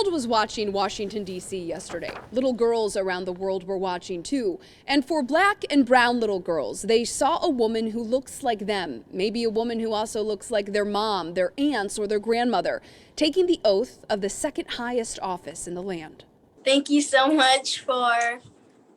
world was watching Washington, D.C. yesterday. Little girls around the world were watching too. And for black and brown little girls, they saw a woman who looks like them, maybe a woman who also looks like their mom, their aunts, or their grandmother, taking the oath of the second highest office in the land. Thank you so much for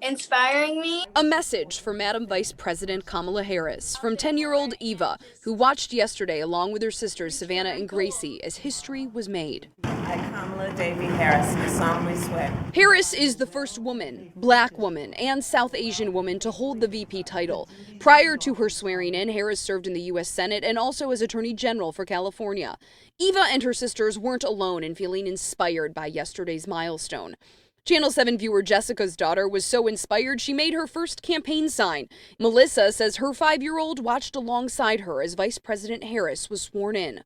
inspiring me. A message for Madam Vice President Kamala Harris from 10-year-old Eva, who watched yesterday along with her sisters Savannah and Gracie as history was made. I, Kamala Davy Harris, do solemnly swear. Harris is the first woman, black woman, and South Asian woman to hold the VP title. Prior to her swearing in, Harris served in the U.S. Senate and also as Attorney General for California. Eva and her sisters weren't alone in feeling inspired by yesterday's milestone. Channel 7 viewer Jessica's daughter was so inspired she made her first campaign sign. Melissa says her 5-year-old watched alongside her as Vice President Harris was sworn in.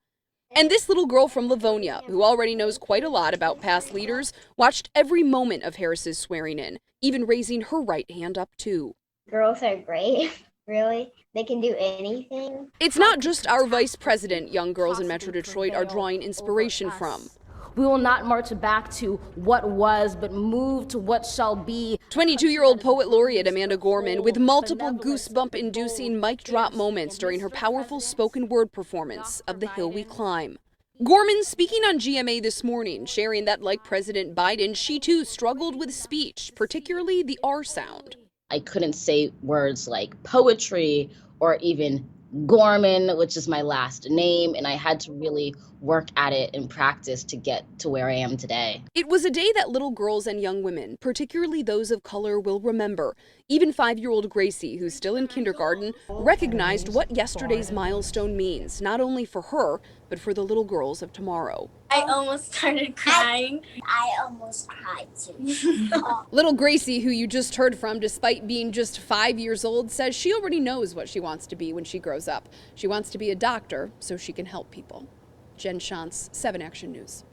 And this little girl from Livonia, who already knows quite a lot about past leaders, watched every moment of Harris's swearing in, even raising her right hand up too. Girls are great, really. They can do anything. It's not just our vice president young girls in Metro Detroit are drawing inspiration from. We will not march back to what was, but move to what shall be. 22-year-old poet laureate Amanda Gorman with multiple goosebump-inducing mic drop moments during her powerful spoken word performance of The Hill We Climb. Gorman speaking on GMA this morning, sharing that like President Biden, she too struggled with speech, particularly the R sound. I couldn't say words like poetry or even Gorman, which is my last name, and I had to really work at it and practice to get to where I am today. It was a day that little girls and young women, particularly those of color, will remember. Even 5-year-old Gracie, who's still in kindergarten, recognized what yesterday's milestone means, not only for her, but for the little girls of tomorrow. I almost started crying. I almost cried too. Little Gracie, who you just heard from, despite being just 5 years old, says she already knows what she wants to be when she grows up. She wants to be a doctor so she can help people. Jen Shantz, 7 Action News.